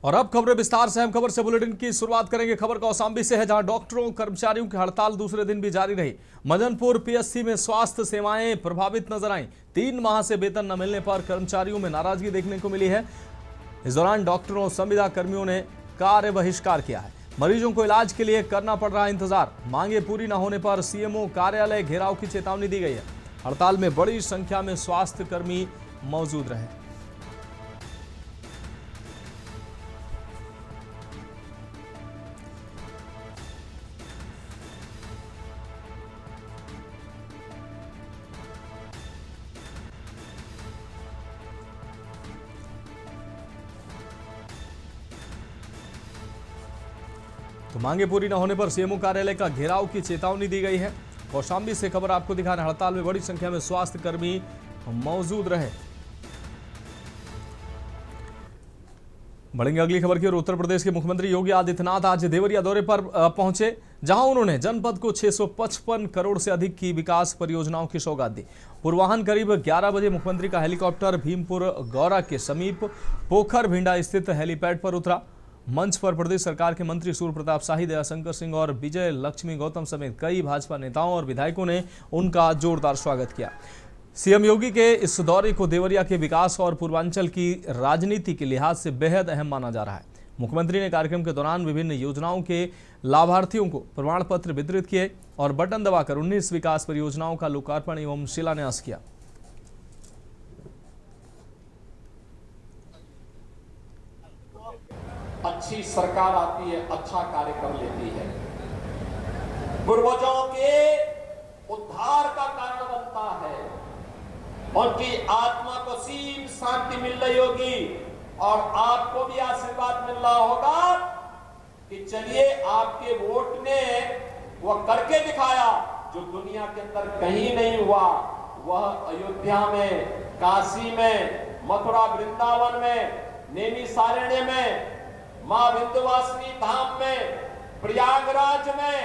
और अब खबरें विस्तार से। अहम खबर से बुलेटिन की शुरुआत करेंगे। खबर कौशाम्बी से है, जहां डॉक्टरों कर्मचारियों की हड़ताल दूसरे दिन भी जारी रही। मदनपुर पीएचसी में स्वास्थ्य सेवाएं प्रभावित नजर आईं। 3 माह से वेतन न मिलने पर कर्मचारियों में नाराजगी देखने को मिली है। इस दौरान डॉक्टरों और संविदा कर्मियों ने कार्य बहिष्कार किया है। मरीजों को इलाज के लिए करना पड़ रहा है इंतजार। मांगे पूरी न होने पर सीएमओ कार्यालय घेराव की चेतावनी दी गई है। हड़ताल में बड़ी संख्या में स्वास्थ्य कर्मी मौजूद रहे। तो मांगे पूरी न होने पर सीएमओ कार्यालय का घेराव की चेतावनी दी गई है। कौशाम्बी से खबर आपको दिखा रहे हैं। हड़ताल में बड़ी संख्या में स्वास्थ्य कर्मी मौजूद रहे। बढ़ेंगे अगली खबर की ओर। उत्तर प्रदेश के मुख्यमंत्री योगी आदित्यनाथ आज देवरिया दौरे पर पहुंचे, जहां उन्होंने जनपद को 655 करोड़ से अधिक की विकास परियोजनाओं की सौगात दी। पूर्वाह्न करीब 11 बजे मुख्यमंत्री का हेलीकॉप्टर भीमपुर गौरा के समीप पोखर भिंडा स्थित हेलीपैड पर उतरा। मंच पर प्रदेश सरकार के मंत्री सूर्य प्रताप शाही, दयाशंकर सिंह और विजय लक्ष्मी गौतम समेत कई भाजपा नेताओं और विधायकों ने उनका जोरदार स्वागत किया। सीएम योगी के इस दौरे को देवरिया के विकास और पूर्वांचल की राजनीति के लिहाज से बेहद अहम माना जा रहा है। मुख्यमंत्री ने कार्यक्रम के दौरान विभिन्न योजनाओं के लाभार्थियों को प्रमाण पत्र वितरित किए और बटन दबाकर 19 विकास परियोजनाओं का लोकार्पण एवं शिलान्यास किया। अच्छी सरकार आती है, अच्छा कार्य कर लेती है, पूर्वजों के उद्धार का कारण बनता है, उनकी आत्मा को सीम शांति मिल रही होगी और आपको भी आशीर्वाद मिल रहा होगा कि चलिए आपके वोट ने वह करके दिखाया जो दुनिया के अंदर कहीं नहीं हुआ। वह अयोध्या में, काशी में, मथुरा वृंदावन में, नैमिषारण्य में, मां विंध्यवासिनी धाम में, प्रयागराज में,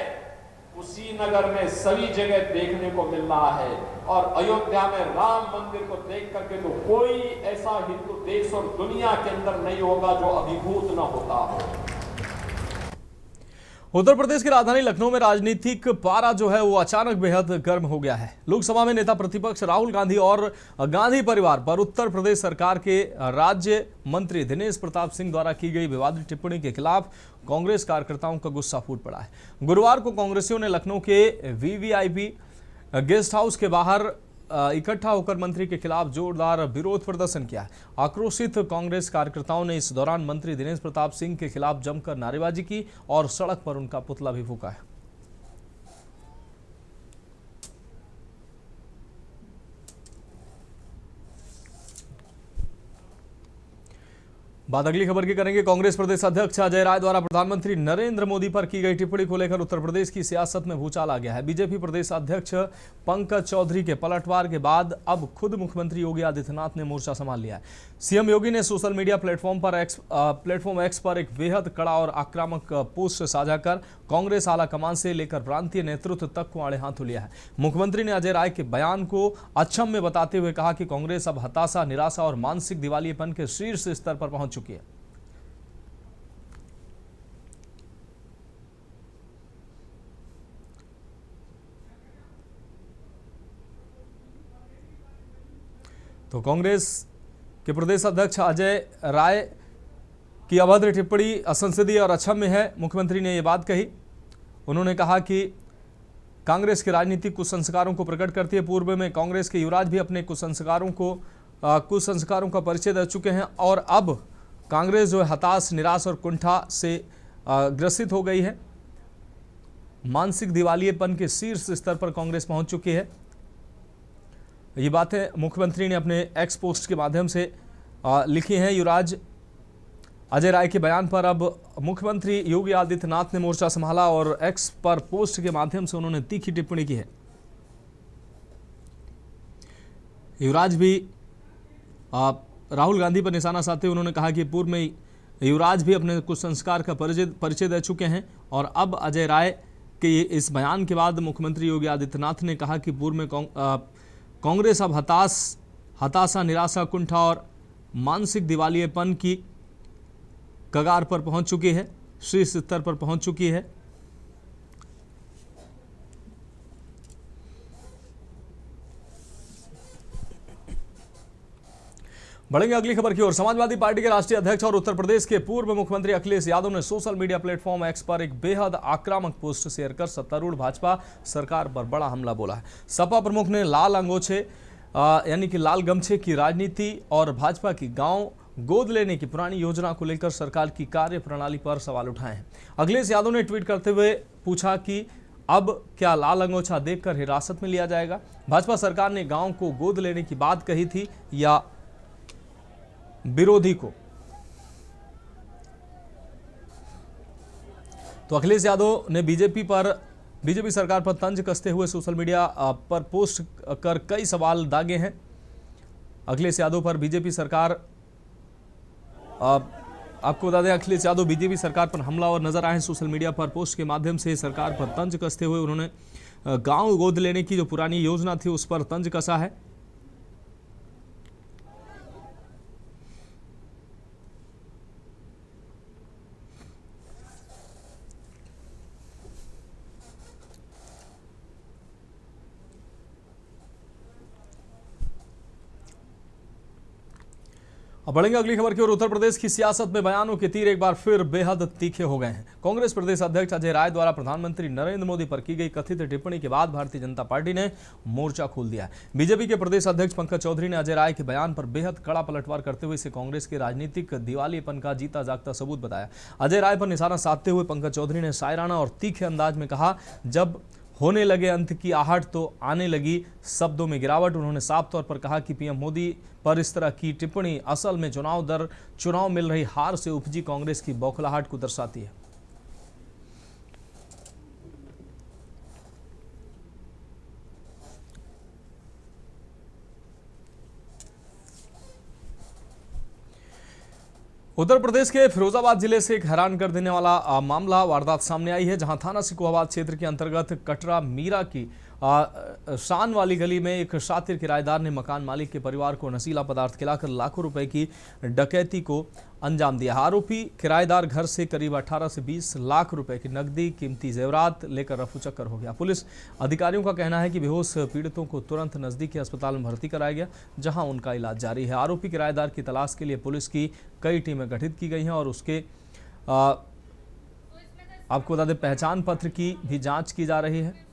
कुशीनगर में, सभी जगह देखने को मिल रहा है। और अयोध्या में राम मंदिर को देख करके तो कोई ऐसा हिंदू देश और दुनिया के अंदर नहीं होगा जो अभिभूत न होता हो। उत्तर प्रदेश की राजधानी लखनऊ में राजनीतिक पारा जो है वो अचानक बेहद गर्म हो गया है। लोकसभा में नेता प्रतिपक्ष राहुल गांधी और गांधी परिवार पर उत्तर प्रदेश सरकार के राज्य मंत्री दिनेश प्रताप सिंह द्वारा की गई विवादित टिप्पणी के खिलाफ कांग्रेस कार्यकर्ताओं का गुस्सा फूट पड़ा है। गुरुवार को कांग्रेसियों ने लखनऊ के वीवीआईपी गेस्ट हाउस के बाहर इकट्ठा होकर मंत्री के खिलाफ जोरदार विरोध प्रदर्शन किया। आक्रोशित कांग्रेस कार्यकर्ताओं ने इस दौरान मंत्री दिनेश प्रताप सिंह के खिलाफ जमकर नारेबाजी की और सड़क पर उनका पुतला भी फूंका है। बात अगली खबर की करेंगे। कांग्रेस प्रदेश अध्यक्ष अजय राय द्वारा प्रधानमंत्री नरेंद्र मोदी पर की गई टिप्पणी को लेकर उत्तर प्रदेश की सियासत में भूचाल आ गया है। बीजेपी प्रदेश अध्यक्ष पंकज चौधरी के पलटवार के बाद अब खुद मुख्यमंत्री योगी आदित्यनाथ ने मोर्चा संभाल लिया है। सीएम योगी ने सोशल मीडिया प्लेटफॉर्म एक्स पर एक बेहद कड़ा और आक्रामक पोस्ट साझा कर कांग्रेस आला कमान से लेकर प्रांतीय नेतृत्व तक को आड़े हाथों लिया है। मुख्यमंत्री ने अजय राय के बयान को अक्षम्य बताते हुए कहा कि कांग्रेस अब हताशा, निराशा और मानसिक दिवालियेपन के शीर्ष स्तर पर पहुंच चुकी है। तो कांग्रेस के प्रदेश अध्यक्ष अजय राय की अभद्र टिप्पणी असंसदीय और अक्षम्य है। मुख्यमंत्री ने यह बात कही। उन्होंने कहा कि कांग्रेस के राजनीतिक कुसंस्कारों को प्रकट करती है। पूर्व में कांग्रेस के युवराज भी अपने कुसंस्कारों का परिचय दे चुके हैं और अब कांग्रेस जो है हताश, निराश और कुंठा से ग्रसित हो गई है। मानसिक दिवालियेपन के शीर्ष स्तर पर कांग्रेस पहुंच चुकी है। ये बातें मुख्यमंत्री ने अपने एक्स पोस्ट के माध्यम से लिखी हैं। युवराज अजय राय के बयान पर अब मुख्यमंत्री योगी आदित्यनाथ ने मोर्चा संभाला और एक्स पर पोस्ट के माध्यम से उन्होंने तीखी टिप्पणी की है। युवराज भी राहुल गांधी पर निशाना साधते हुए उन्होंने कहा कि पूर्व में युवराज भी अपने कुछ संस्कार का परिचय दे चुके हैं और अब अजय राय के इस बयान के बाद मुख्यमंत्री योगी आदित्यनाथ ने कहा कि पूर्व में कांग्रेस अब हताशा, निराशा, कुंठा और मानसिक दिवालियेपन की कगार पर पहुंच चुकी है, शीर्ष स्तर पर पहुंच चुकी है। बढ़ेंगे अगली खबर की ओर। समाजवादी पार्टी के राष्ट्रीय अध्यक्ष और उत्तर प्रदेश के पूर्व मुख्यमंत्री अखिलेश यादव ने सोशल मीडिया प्लेटफॉर्म एक्स पर एक बेहद आक्रामक पोस्ट शेयर कर सत्तारूढ़ भाजपा सरकार पर बड़ा हमला बोला है। सपा प्रमुख ने लाल अंगोछे यानी कि लाल गमछे की राजनीति और भाजपा की गांव गोद लेने की पुरानी योजना को लेकर सरकार की कार्यप्रणाली पर सवाल उठाए हैं। अखिलेश यादव ने ट्वीट करते हुए पूछा कि अब क्या लाल अंगोछा देखकर हिरासत में लिया जाएगा? भाजपा सरकार ने गांव को गोद लेने की बात कही थी या विरोधी को? तो अखिलेश यादव ने बीजेपी सरकार पर तंज कसते हुए सोशल मीडिया पर पोस्ट कर कई सवाल दागे हैं। अखिलेश यादव पर बीजेपी सरकार आपको बता दें, अखिलेश यादव बीजेपी सरकार पर हमलावर नजर आए हैं। सोशल मीडिया पर पोस्ट के माध्यम से सरकार पर तंज कसते हुए उन्होंने गांव गोद लेने की जो पुरानी योजना थी उस पर तंज कसा है। अब बढ़ेंगे अगली खबर की ओर। उत्तर प्रदेश की सियासत में बयानों के तीर एक बार फिर बेहद तीखे हो गए हैं। कांग्रेस प्रदेश अध्यक्ष अजय राय द्वारा प्रधानमंत्री नरेंद्र मोदी पर की गई कथित टिप्पणी के बाद भारतीय जनता पार्टी ने मोर्चा खोल दिया है। बीजेपी के प्रदेश अध्यक्ष पंकज चौधरी ने अजय राय के बयान पर बेहद कड़ा पलटवार करते हुए इसे कांग्रेस के राजनीतिक दिवालियेपन का जीता जागता सबूत बताया। अजय राय पर निशाना साधते हुए पंकज चौधरी ने शायराना और तीखे अंदाज में कहा, जब होने लगे अंत की आहट तो आने लगी शब्दों में गिरावट। उन्होंने साफ तौर पर कहा कि पीएम मोदी पर इस तरह की टिप्पणी असल में चुनाव मिल रही हार से उपजी कांग्रेस की बौखलाहट को दर्शाती है। उत्तर प्रदेश के फिरोजाबाद जिले से एक हैरान कर देने वाला मामला वारदात सामने आई है, जहां थाना सिकुहाबाद क्षेत्र के अंतर्गत कटरा मीरा की शान वाली गली में एक शातिर किराएदार ने मकान मालिक के परिवार को नशीला पदार्थ खिलाकर लाखों रुपए की डकैती को अंजाम दिया। आरोपी किराएदार घर से करीब 18 से 20 लाख रुपए की नकदी, कीमती जेवरात लेकर रफूचक्कर हो गया। पुलिस अधिकारियों का कहना है कि बेहोश पीड़ितों को तुरंत नजदीकी अस्पताल में भर्ती कराया गया, जहां उनका इलाज जारी है। आरोपी किराएदार की तलाश के लिए पुलिस की कई टीमें गठित की गई हैं और उसके आपको बता दें पहचान पत्र की भी जांच की जा रही है।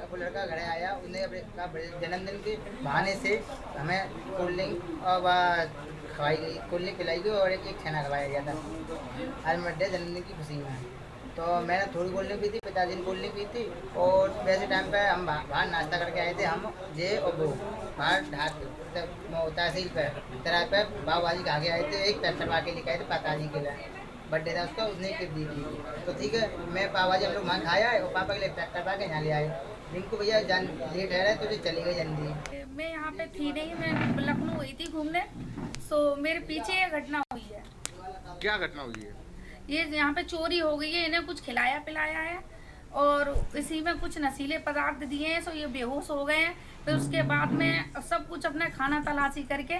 वो लड़का घर आया, उसने अपने जन्मदिन के बहाने से हमें कोल्ड ड्रिंक और खवाई गई, कोल्ड ड्रिंक पिलाई गई और एक छेना खवाया गया था। आज बर्थडे जन्मदिन की खुशी में तो मैंने थोड़ी कोल्ड ड्रिंक पी थी, पिताजी ने कोल्ड ड्रिंक पी थी और वैसे टाइम पे हम बाहर नाश्ता करके आए थे, हम जे और वो बाहर तहसील पर तरह पे बाबूजी खा के आए थे, एक पेपर पा के लेके आए थे पिताजी के लिए, बर्थडे था उसका, उसने गिफ्ट दी थी। तो ठीक है, मैं पापाजी हम लोग वहाँ खाया है और पापा के लिए ट्रैक्टर पा के यहाँ ले आए। रिंकू भैया लेट है तो चली गई जल्दी। मैं यहाँ पे थी नहीं, मैं लखनऊ गई थी घूमने, तो मेरे पीछे ये घटना हुई है। क्या घटना हुई है? ये यहाँ पे चोरी हो गई है, इन्हें कुछ खिलाया पिलाया है और इसी में कुछ नशीले पदार्थ दिए हैं, सो ये बेहोश हो गए हैं। फिर उसके बाद में सब कुछ अपना खाना तलाशी करके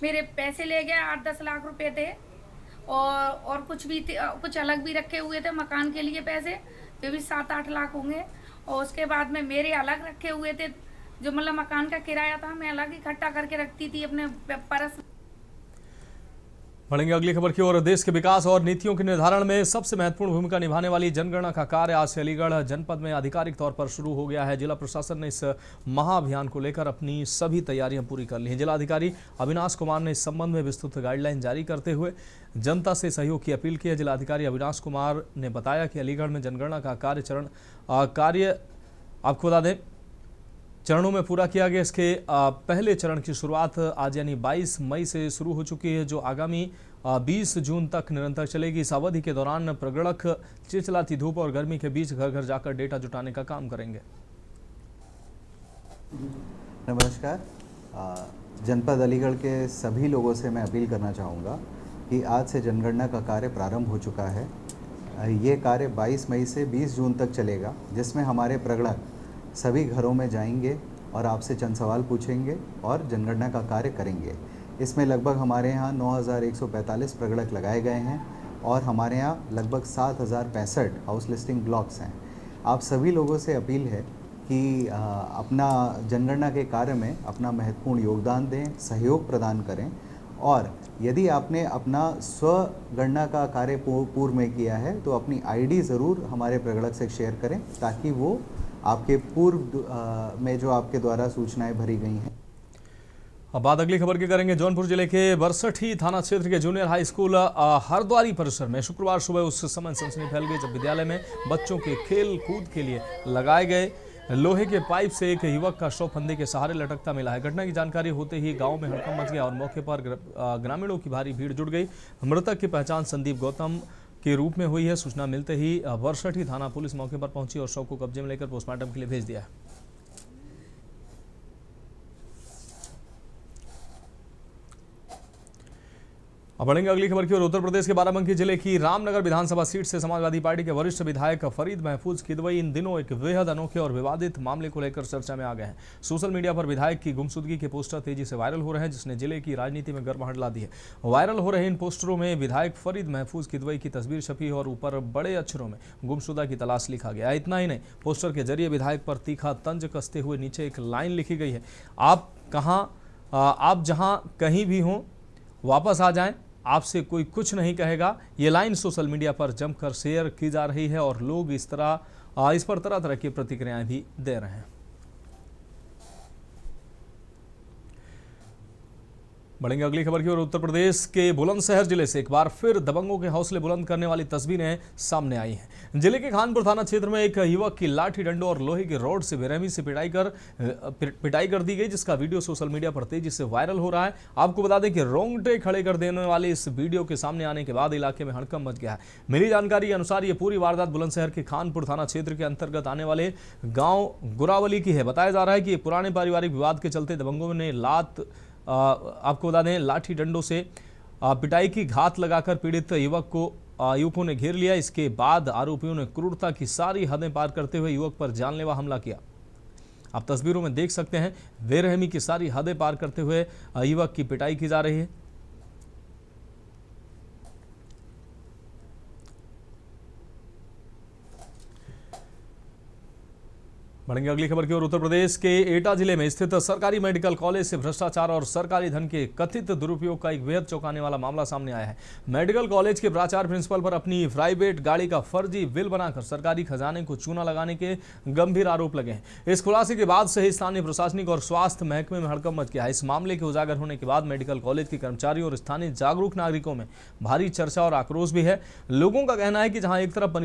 मेरे पैसे ले गए, 8-10 लाख रुपए थे और कुछ भी कुछ अलग भी रखे हुए थे मकान के लिए पैसे, वे भी 7-8 लाख होंगे। और उसके बाद में मेरे अलग रखे हुए थे, जो मतलब मकान का किराया था मैं अलग इकट्ठा करके रखती थी अपने परस। बढ़ेंगे अगली खबर की ओर। देश के विकास और नीतियों के निर्धारण में सबसे महत्वपूर्ण भूमिका निभाने वाली जनगणना का कार्य आज से अलीगढ़ जनपद में आधिकारिक तौर पर शुरू हो गया है। जिला प्रशासन ने इस महाअभियान को लेकर अपनी सभी तैयारियां पूरी कर ली हैं। जिलाधिकारी अविनाश कुमार ने इस संबंध में विस्तृत गाइडलाइन जारी करते हुए जनता से सहयोग की अपील की है। जिलाधिकारी अविनाश कुमार ने बताया कि अलीगढ़ में जनगणना का कार्य आपको बता दें चरणों में पूरा किया गया। इसके पहले चरण की शुरुआत आज यानी 22 मई से शुरू हो चुकी है, जो आगामी 20 जून तक निरंतर चलेगी। इस अवधि के दौरान प्रगढ़क चिलचिलाती धूप और गर्मी के बीच घर घर जाकर डेटा जुटाने का काम करेंगे। नमस्कार, जनपद अलीगढ़ के सभी लोगों से मैं अपील करना चाहूँगा कि आज से जनगणना का कार्य प्रारंभ हो चुका है। ये कार्य 22 मई से 20 जून तक चलेगा, जिसमें हमारे प्रगणक सभी घरों में जाएंगे और आपसे चंद सवाल पूछेंगे और जनगणना का कार्य करेंगे। इसमें लगभग हमारे यहाँ 9145 प्रगणक लगाए गए हैं और हमारे यहाँ लगभग 7065 हाउस लिस्टिंग ब्लॉक्स हैं। आप सभी लोगों से अपील है कि अपना जनगणना के कार्य में अपना महत्वपूर्ण योगदान दें, सहयोग प्रदान करें और यदि आपने अपना स्वगणना का कार्य पूर्व में किया है तो अपनी आईडी ज़रूर हमारे प्रगणक से शेयर करें, ताकि वो आपके पूर्व में जो आपके द्वारा सूचनाएं भरी गई हैं। अब बात अगली खबर की करेंगे। जौनपुर जिले के बरसठी थाना क्षेत्र के जूनियर हाई स्कूल हरद्वारी परिसर में शुक्रवार सुबह उस समय सनसनी फैल गई जब विद्यालय में बच्चों के खेल कूद के लिए लगाए गए लोहे के पाइप से एक युवक का शव फंदे के सहारे लटकता मिला है। घटना की जानकारी होते ही गांव में हड़कंप मच गया और मौके पर ग्रामीणों की भारी भीड़ जुट गई। मृतक की पहचान संदीप गौतम के रूप में हुई है। सूचना मिलते ही बरसठी थाना पुलिस मौके पर पहुंची और शव को कब्जे में लेकर पोस्टमार्टम के लिए भेज दिया है। अब बढ़ेंगे अगली खबर की ओर। उत्तर प्रदेश के बाराबंकी जिले की रामनगर विधानसभा सीट से समाजवादी पार्टी के वरिष्ठ विधायक फरीद महफूज किदवई इन दिनों एक बेहद अनोखे और विवादित मामले को लेकर चर्चा में आ गए हैं। सोशल मीडिया पर विधायक की गुमशुदगी के पोस्टर तेजी से वायरल हो रहे हैं, जिसने जिले की राजनीति में गर्माहट ला दी है। वायरल हो रहे इन पोस्टरों में विधायक फरीद महफूज किदवई की तस्वीर छपी है और ऊपर बड़े अक्षरों में गुमशुदा की तलाश लिखा गया है। इतना ही नहीं, पोस्टर के जरिए विधायक पर तीखा तंज कसते हुए नीचे एक लाइन लिखी गई है, आप जहां कहीं भी हों वापस आ जाएं, आपसे कोई कुछ नहीं कहेगा। ये लाइन सोशल मीडिया पर जमकर शेयर की जा रही है और लोग इस पर तरह तरह की प्रतिक्रियाएं भी दे रहे हैं। बढ़ेंगे अगली खबर की ओर। उत्तर प्रदेश के बुलंदशहर जिले से एक बार फिर दबंगों के हौसले बुलंद करने वाली तस्वीरें सामने आई हैं। जिले के खानपुर थाना क्षेत्र में एक युवक की लाठी डंडों और लोहे की रॉड से बेरहमी से पिटाई कर दी गई, जिसका वीडियो सोशल मीडिया पर तेजी से वायरल हो रहा है। आपको बता दें कि रोंगटे खड़े कर देने वाले इस वीडियो के सामने आने के बाद इलाके में हड़कंप मच गया है। मिली जानकारी के अनुसार ये पूरी वारदात बुलंदशहर के खानपुर थाना क्षेत्र के अंतर्गत आने वाले गाँव गुरावली की है। बताया जा रहा है कि पुराने पारिवारिक विवाद के चलते दबंगों ने आपको बता दें लाठी डंडों से पिटाई की घात लगाकर पीड़ित युवकों ने घेर लिया। इसके बाद आरोपियों ने क्रूरता की सारी हदें पार करते हुए युवक पर जानलेवा हमला किया। आप तस्वीरों में देख सकते हैं बेरहमी की सारी हदें पार करते हुए युवक की पिटाई की जा रही है। बढ़ेंगे अगली खबर की ओर। उत्तर प्रदेश के एटा जिले में स्थित सरकारी मेडिकल कॉलेज से भ्रष्टाचार और सरकारी धन के कथित दुरुपयोग का एक बेहद चौंकाने वाला मामला सामने आया है। मेडिकल कॉलेज के प्राचार्य प्रिंसिपल पर अपनी प्राइवेट गाड़ी का फर्जी बिल बनाकर सरकारी खजाने को चूना लगाने के गंभीर आरोप लगे हैं। इस खुलासे के बाद से ही स्थानीय प्रशासनिक और स्वास्थ्य महकमे में हड़कंप मच गया है। इस मामले के उजागर होने के बाद मेडिकल कॉलेज के कर्मचारियों और स्थानीय जागरूक नागरिकों में भारी चर्चा और आक्रोश भी है। लोगों का कहना है कि जहां एक तरफ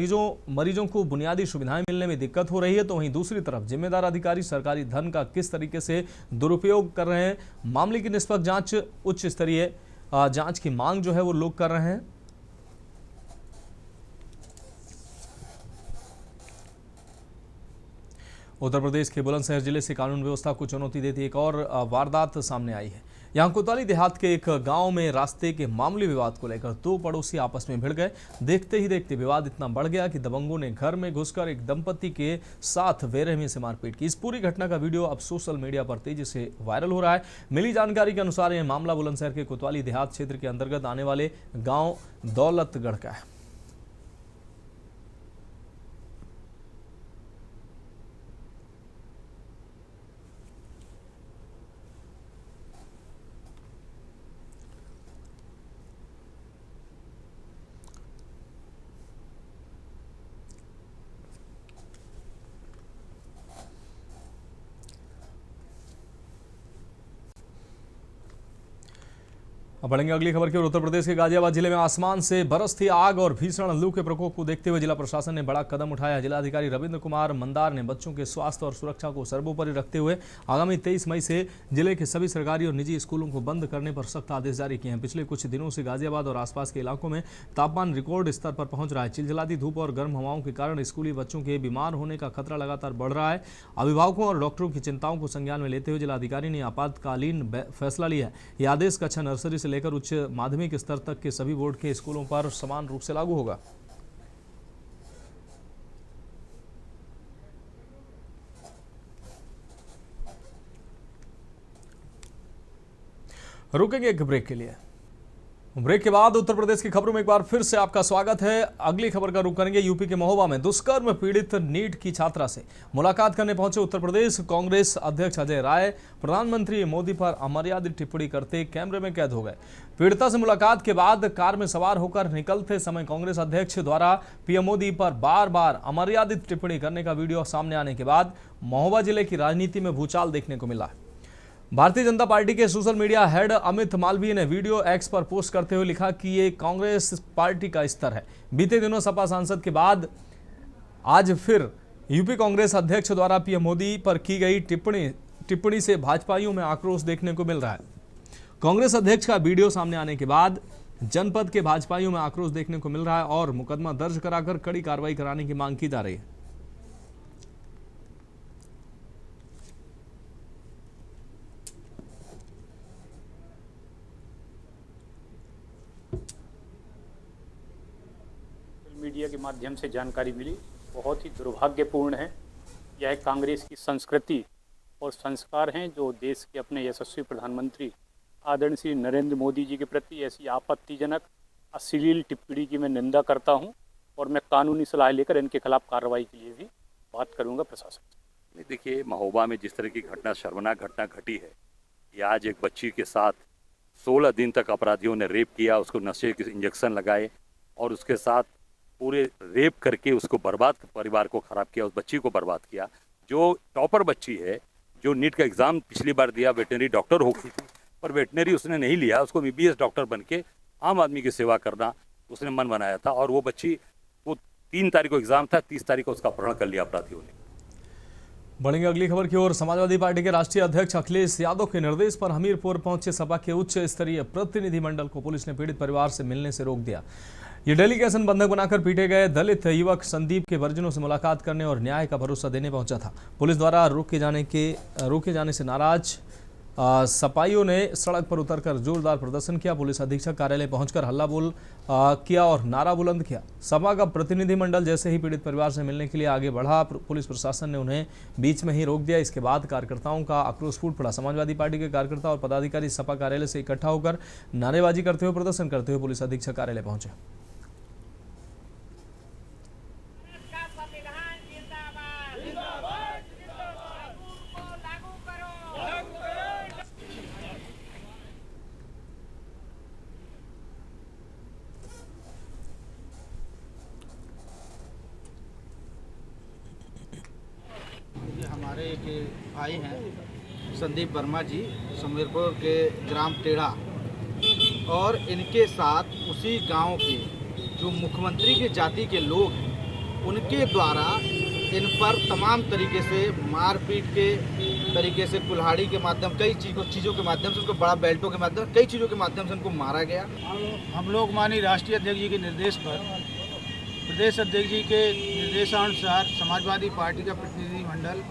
मरीजों को बुनियादी सुविधाएं मिलने में दिक्कत हो रही है, तो वहीं दूसरी तरफ जिम्मेदार अधिकारी सरकारी धन का किस तरीके से दुरुपयोग कर रहे हैं। मामले की निष्पक्ष जांच, उच्च स्तरीय जांच की मांग जो है वो लोग कर रहे हैं। उत्तर प्रदेश के बुलंदशहर जिले से कानून व्यवस्था को चुनौती देती एक और वारदात सामने आई है। यहाँ कोतवाली देहात के एक गांव में रास्ते के मामूली विवाद को लेकर दो पड़ोसी आपस में भिड़ गए। देखते ही देखते विवाद इतना बढ़ गया कि दबंगों ने घर में घुसकर एक दंपति के साथ बेरहमी से मारपीट की। इस पूरी घटना का वीडियो अब सोशल मीडिया पर तेजी से वायरल हो रहा है। मिली जानकारी के अनुसार यह मामला बुलंदशहर के कोतवाली देहात क्षेत्र के अंतर्गत आने वाले गाँव दौलतगढ़ का है। अब बढ़ेंगे अगली खबर की ओर। उत्तर प्रदेश के गाजियाबाद जिले में आसमान से बरसती आग और भीषण लू के प्रकोप को देखते हुए जिला प्रशासन ने बड़ा कदम उठाया। जिलाधिकारी रविंद्र कुमार मंदार ने बच्चों के स्वास्थ्य और सुरक्षा को सर्वोपरि रखते हुए आगामी 23 मई से जिले के सभी सरकारी और निजी स्कूलों को बंद करने पर सख्त आदेश जारी किए हैं। पिछले कुछ दिनों से गाजियाबाद और आसपास के इलाकों में तापमान रिकॉर्ड स्तर पर पहुंच रहा है। चिलचिलाती धूप और गर्म हवाओं के कारण स्कूली बच्चों के बीमार होने का खतरा लगातार बढ़ रहा है। अभिभावकों और डॉक्टरों की चिंताओं को संज्ञान में लेते हुए जिलाधिकारी ने आपातकालीन फैसला लिया है। यह आदेश कक्षा नर्सरी से लेकर उच्च माध्यमिक स्तर तक के सभी बोर्ड के स्कूलों पर समान रूप से लागू होगा। रुकेंगे एक ब्रेक के लिए। ब्रेक के बाद उत्तर प्रदेश की खबरों में एक बार फिर से आपका स्वागत है। अगली खबर का रुख करेंगे यूपी के महोबा में दुष्कर्म पीड़ित नीट की छात्रा से मुलाकात करने पहुंचे उत्तर प्रदेश कांग्रेस अध्यक्ष अजय राय प्रधानमंत्री मोदी पर अमर्यादित टिप्पणी करते कैमरे में कैद हो गए। पीड़िता से मुलाकात के बाद कार में सवार होकर निकलते समय कांग्रेस अध्यक्ष द्वारा पीएम मोदी पर बार बार अमर्यादित टिप्पणी करने का वीडियो सामने आने के बाद महोबा जिले की राजनीति में भूचाल देखने को मिला है। भारतीय जनता पार्टी के social media head Amit Malviya ने वीडियो एक्स पर पोस्ट करते हुए लिखा कि ये कांग्रेस पार्टी का स्तर है। बीते दिनों सपा सांसद के बाद आज फिर यूपी कांग्रेस अध्यक्ष द्वारा पीएम मोदी पर की गई टिप्पणी से भाजपाइयों में आक्रोश देखने को मिल रहा है। कांग्रेस अध्यक्ष का वीडियो सामने आने के बाद जनपद के भाजपाइयों में आक्रोश देखने को मिल रहा है और मुकदमा दर्ज कराकर कड़ी कार्रवाई कराने की मांग की जा रही है। मीडिया के माध्यम से जानकारी मिली, बहुत ही दुर्भाग्यपूर्ण है। यह कांग्रेस की संस्कृति और संस्कार हैं जो देश के अपने यशस्वी प्रधानमंत्री आदरणीय श्री नरेंद्र मोदी जी के प्रति ऐसी आपत्तिजनक अश्लील टिप्पणी की मैं निंदा करता हूं और मैं कानूनी सलाह लेकर इनके खिलाफ कार्रवाई के लिए भी बात करूंगा प्रशासन से। देखिए, महोबा में जिस तरह की घटना, शर्मनाक घटना घटी है, ये आज एक बच्ची के साथ 16 दिन तक अपराधियों ने रेप किया, उसको नशे के इंजेक्शन लगाए और उसके साथ पूरे रेप करके उसको बर्बाद, परिवार को ख़राब किया, उस बच्ची को बर्बाद किया। जो टॉपर बच्ची है, जो नीट का एग्ज़ाम पिछली बार दिया, वेटनरी डॉक्टर हो गई थी, पर वेटनरी उसने नहीं लिया, उसको MBBS डॉक्टर बन के आम आदमी की सेवा करना उसने मन बनाया था। और वो बच्ची, वो 3 तारीख को एग्ज़ाम था, 30 तारीख को उसका अपहरण कर लिया अपराधियों ने। बढ़ेंगे अगली खबर की ओर। समाजवादी पार्टी के राष्ट्रीय अध्यक्ष अखिलेश यादव के निर्देश पर हमीरपुर पहुंचे सपा के उच्च स्तरीय प्रतिनिधिमंडल को पुलिस ने पीड़ित परिवार से मिलने से रोक दिया। ये डेलीगेशन बंधक बनाकर पीटे गए दलित युवक संदीप के परिजनों से मुलाकात करने और न्याय का भरोसा देने पहुंचा था। पुलिस द्वारा रोके जाने से नाराज सपाइयों ने सड़क पर उतरकर जोरदार प्रदर्शन किया। पुलिस अधीक्षक कार्यालय पहुंचकर हल्ला बोल किया और नारा बुलंद किया। सपा का प्रतिनिधिमंडल जैसे ही पीड़ित परिवार से मिलने के लिए आगे बढ़ा, पुलिस प्रशासन ने उन्हें बीच में ही रोक दिया। इसके बाद कार्यकर्ताओं का आक्रोश फूट पड़ा। समाजवादी पार्टी के कार्यकर्ता और पदाधिकारी सपा कार्यालय से इकट्ठा होकर नारेबाजी करते हुए, प्रदर्शन करते हुए पुलिस अधीक्षक कार्यालय पहुंचे। हमारे एक भाई हैं संदीप वर्मा जी, समीरपुर के ग्राम टेढ़ा, और इनके साथ उसी गांव के जो मुख्यमंत्री के जाति के लोग हैं, उनके द्वारा इन पर तमाम तरीके से मारपीट के तरीके से, कुल्हाड़ी के माध्यम, कई चीज़ों के माध्यम से, उसको बड़ा बेल्टों के माध्यम, कई चीज़ों के माध्यम से उनको मारा गया। हम लोग माननीय राष्ट्रीय अध्यक्ष जी के निर्देश पर, प्रदेश अध्यक्ष जी के निर्देशानुसार समाजवादी पार्टी का प्रतिनिधिमंडल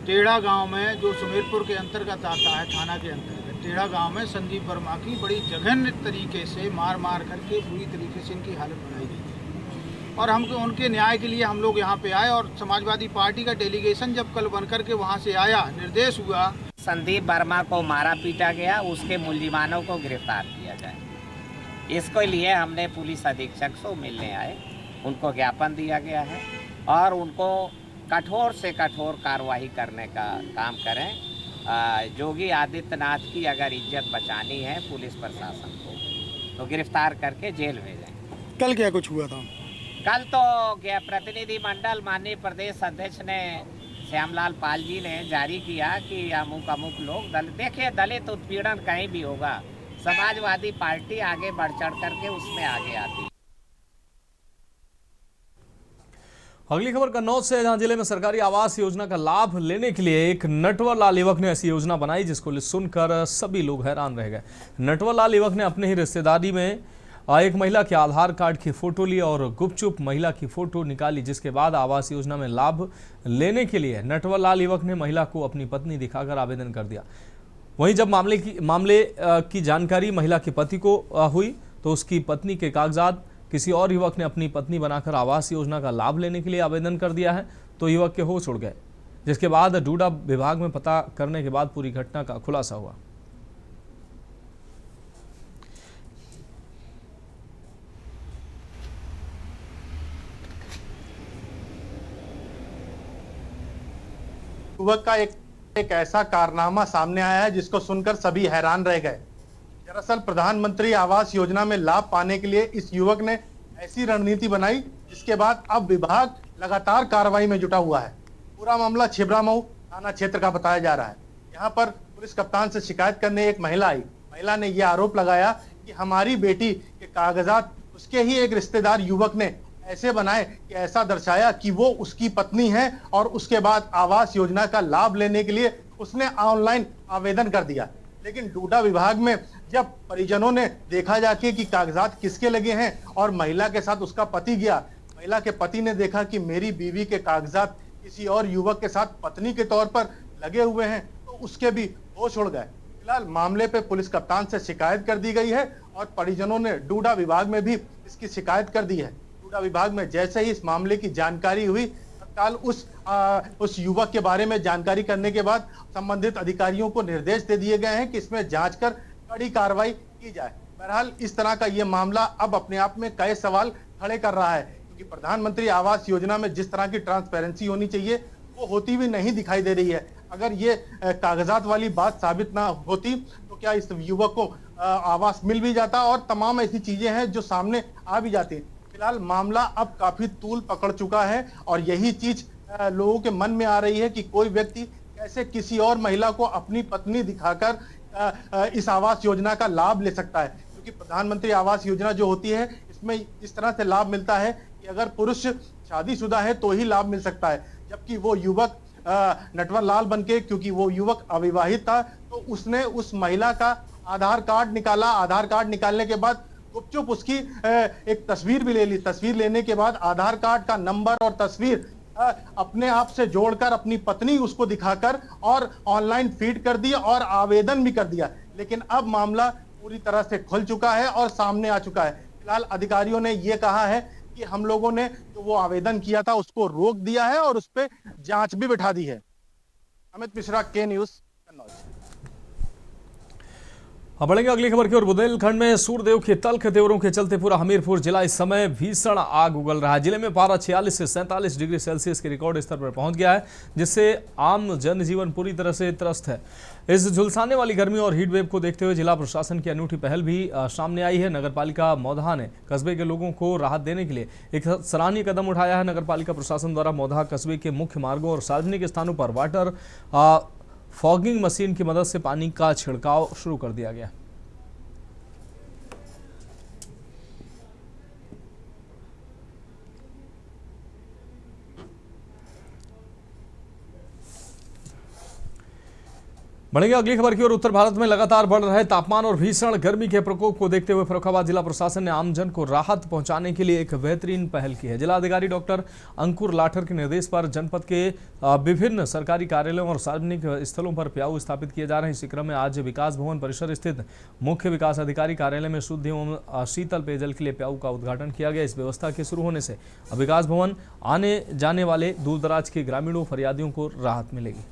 टेढ़ा गांव में, जो सुमेरपुर के अंतर्गत आता है, थाना के अंतर्गत टेढ़ा गांव में संदीप वर्मा की बड़ी जघन्य तरीके से मार करके बुरी तरीके से इनकी हालत बनाई गई थी। और हम उनके न्याय के लिए हम लोग यहाँ पे आए और समाजवादी पार्टी का डेलीगेशन जब कल बनकर के वहाँ से आया, निर्देश हुआ संदीप वर्मा को मारा पीटा गया, उसके मुल्जिमानों को गिरफ्तार किया जाए। इसके लिए हमने पुलिस अधीक्षक से मिलने आए, उनको ज्ञापन दिया गया है और उनको कठोर से कठोर कार्रवाई करने का काम करें। योगी आदित्यनाथ की अगर इज्जत बचानी है पुलिस प्रशासन को, तो गिरफ्तार करके जेल भेजें। कल क्या कुछ हुआ था? कल तो प्रतिनिधिमंडल माननीय प्रदेश अध्यक्ष ने, श्यामलाल पाल जी ने जारी किया कि अमुक लोग देखिए, दलित उत्पीड़न कहीं भी होगा, समाजवादी पार्टी आगे बढ़ चढ़ करके उसमें आगे आती है। अगली खबर कन्नौज से, जहां जिले में सरकारी आवास योजना का लाभ लेने के लिए एक नटवर लाल युवक ने ऐसी योजना बनाई जिसको सुनकर सभी लोग हैरान रह गए। नटवर लाल युवक ने अपने ही रिश्तेदारी में एक महिला के आधार कार्ड की फोटो ली और गुपचुप महिला की फोटो निकाली, जिसके बाद आवास योजना में लाभ लेने के लिए नटवर लाल युवक ने महिला को अपनी पत्नी दिखाकर आवेदन कर दिया। वहीं जब मामले की जानकारी महिला के पति को हुई तो उसकी पत्नी के कागजात किसी और युवक ने अपनी पत्नी बनाकर आवास योजना का लाभ लेने के लिए आवेदन कर दिया है, तो युवक के होश उड़ गए, जिसके बाद डूडा विभाग में पता करने के बाद पूरी घटना का खुलासा हुआ। युवक का एक ऐसा कारनामा सामने आया है जिसको सुनकर सभी हैरान रह गए। दरअसल प्रधानमंत्री आवास योजना में लाभ पाने के लिए इस युवक ने ऐसी रणनीति बनाई जिसके बाद अब विभाग लगातार कार्रवाई में जुटा हुआ है। पूरा मामला छिबरामऊ थाना क्षेत्र का बताया जा रहा है। यहाँ पर पुलिस कप्तान से शिकायत करने एक महिला आई। महिला ने यह आरोप लगाया कि हमारी बेटी के कागजात उसके ही एक रिश्तेदार युवक ने ऐसे बनाए कि ऐसा दर्शाया कि वो उसकी पत्नी है और उसके बाद आवास योजना का लाभ लेने के लिए उसने ऑनलाइन आवेदन कर दिया। लेकिन डूडा विभाग में जब परिजनों ने देखा जाके कि कागजात किसके लगे हैं और महिला के साथ उसका पति गया, महिला के पति ने देखा कि मेरी बीवी के कागजात किसी और युवक के साथ पत्नी के तौर पर लगे हुए हैं, तो उसके भी होश उड़ गए। फिलहाल मामले पे पुलिस कप्तान से शिकायत कर दी गई है और परिजनों ने डूडा विभाग में भी इसकी शिकायत कर दी है। डूडा विभाग में जैसे ही इस मामले की जानकारी हुई, तत्काल उस युवक के बारे में जानकारी करने के बाद संबंधित अधिकारियों को निर्देश दे दिए गए हैं कि इसमें जांच कर कड़ी कार्रवाई की जाए। बहरहाल इस तरह का ये मामला अब अपने आप में कई सवाल खड़े कर रहा है, क्योंकि प्रधानमंत्री आवास योजना में जिस तरह की ट्रांसपेरेंसी होनी चाहिए वो होती भी नहीं दिखाई दे रही है। अगर ये कागजात वाली बात साबित ना होती तो क्या इस युवक को आवास मिल भी जाता, और तमाम ऐसी चीजें हैं जो सामने आ भी जाती। फिलहाल मामला अब काफी तूल पकड़ चुका है और यही चीज लोगों के मन में आ रही है कि कोई व्यक्ति कैसे किसी और महिला को अपनी पत्नी दिखाकर इस आवास योजना का लाभ ले सकता है। क्योंकि प्रधानमंत्री आवास योजना जो होती है इसमें इस तरह से लाभ मिलता है कि अगर पुरुष शादीशुदा है तो ही लाभ मिल सकता है, जबकि वो युवक नटवर लाल बनके, क्योंकि वो युवक अविवाहित था, तो उसने उस महिला का आधार कार्ड निकाला। आधार कार्ड निकालने के बाद गुपचुप उसकी एक तस्वीर भी ले ली। तस्वीर लेने के बाद आधार कार्ड का नंबर और तस्वीर अपने आप से जोड़कर अपनी पत्नी उसको दिखाकर और ऑनलाइन फीड कर दिया और आवेदन भी कर दिया। लेकिन अब मामला पूरी तरह से खुल चुका है और सामने आ चुका है। फिलहाल अधिकारियों ने यह कहा है कि हम लोगों ने जो वो आवेदन किया था उसको रोक दिया है और उस पर जांच भी बिठा दी है। अमित मिश्रा, के न्यूज, कन्नौज। अब बढ़ेंगे अगली खबर की ओर। बुंदेलखंड में सूर्यदेव के तल्ख तेवरों के चलते पूरा हमीरपुर जिला इस समय भीषण आग उगल रहा है। जिले में पारा 46 से 47 डिग्री सेल्सियस के रिकॉर्ड स्तर पर पहुंच गया है, जिससे आम जनजीवन पूरी तरह से त्रस्त है। इस झुलसाने वाली गर्मी और हीट वेव को देखते हुए जिला प्रशासन की अनूठी पहल भी सामने आई है। नगरपालिका मौधा ने कस्बे के लोगों को राहत देने के लिए एक सराहनीय कदम उठाया है। नगरपालिका प्रशासन द्वारा मौधा कस्बे के मुख्य मार्गों और सार्वजनिक स्थानों पर वाटर फॉगिंग मशीन की मदद से पानी का छिड़काव शुरू कर दिया गया। बढ़ेंगे अगली खबर की ओर। उत्तर भारत में लगातार बढ़ रहे तापमान और भीषण गर्मी के प्रकोप को देखते हुए फर्रुखाबाद जिला प्रशासन ने आमजन को राहत पहुंचाने के लिए एक बेहतरीन पहल की है। जिलाधिकारी डॉक्टर अंकुर लाठर के निर्देश पर जनपद के विभिन्न सरकारी कार्यालयों और सार्वजनिक स्थलों पर प्याऊ स्थापित किए जा रहे हैं। इसी क्रम में आज विकास भवन परिसर स्थित मुख्य विकास अधिकारी कार्यालय में शुद्ध एवं शीतल पेयजल के लिए प्याऊ का उद्घाटन किया गया। इस व्यवस्था के शुरू होने से विकास भवन आने जाने वाले दूर दराज के ग्रामीणों फरियादियों को राहत मिलेगी।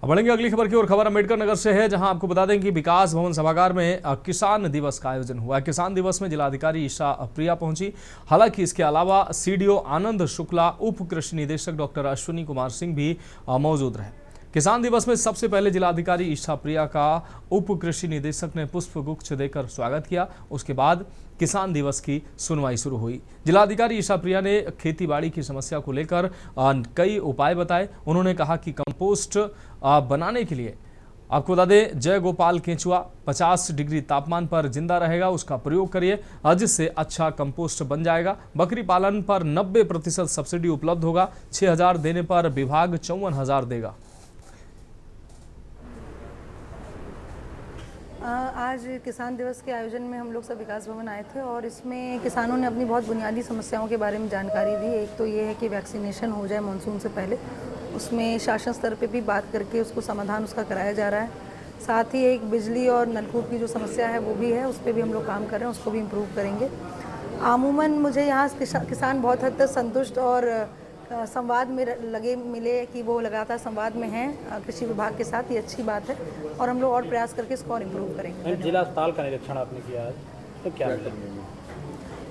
अब बढ़ेंगे अगली खबर की ओर। खबर अम्बेडकर नगर से है, जहां आपको बता दें कि विकास भवन सभागार में किसान दिवस का आयोजन हुआ। किसान दिवस में जिलाधिकारी ईशा प्रिया पहुंची। हालांकि इसके अलावा सीडीओ आनंद शुक्ला, उप कृषि निदेशक डॉक्टर अश्विनी कुमार सिंह भी मौजूद रहे। किसान दिवस में सबसे पहले जिलाधिकारी ईशा प्रिया का उप कृषि निदेशक ने पुष्प गुच्छ देकर स्वागत किया। उसके बाद किसान दिवस की सुनवाई शुरू हुई। जिलाधिकारी ईशा प्रिया ने खेतीबाड़ी की समस्या को लेकर कई उपाय बताए। उन्होंने कहा कि कंपोस्ट बनाने के लिए आपको बता दें, जय गोपाल केंचुआ 50 डिग्री तापमान पर जिंदा रहेगा, उसका प्रयोग करिए, जिससे अच्छा कंपोस्ट बन जाएगा। बकरी पालन पर 90% सब्सिडी उपलब्ध होगा। 6000 देने पर विभाग 54,000 देगा। आज किसान दिवस के आयोजन में हम लोग सब विकास भवन आए थे और इसमें किसानों ने अपनी बहुत बुनियादी समस्याओं के बारे में जानकारी दी। एक तो ये है कि वैक्सीनेशन हो जाए मानसून से पहले, उसमें शासन स्तर पे भी बात करके उसको समाधान उसका कराया जा रहा है। साथ ही एक बिजली और नलकूप की जो समस्या है वो भी है, उस पर भी हम लोग काम कर रहे हैं, उसको भी इम्प्रूव करेंगे। आमूमन मुझे यहाँ किसान बहुत हद तक संतुष्ट और संवाद में मिले कि वो लगातार संवाद में हैं कृषि विभाग के साथ, ये अच्छी बात है और हम लोग और प्रयास करके इसको और इम्प्रूव करेंगे। जिला अस्पताल का निरीक्षण आपने किया आज, तो क्या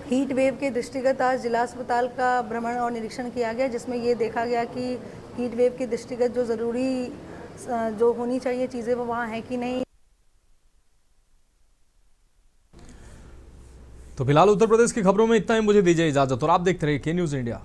हीट वेव के दृष्टिगत आज जिला अस्पताल का भ्रमण और निरीक्षण किया गया, जिसमें ये देखा गया कि हीट वेव के दृष्टिगत जो ज़रूरी जो होनी चाहिए चीज़ें वो वहाँ हैं कि नहीं। तो फिलहाल उत्तर प्रदेश की खबरों में इतना ही, मुझे दीजिए इजाजत और आप देखते रहिए के न्यूज़ इंडिया।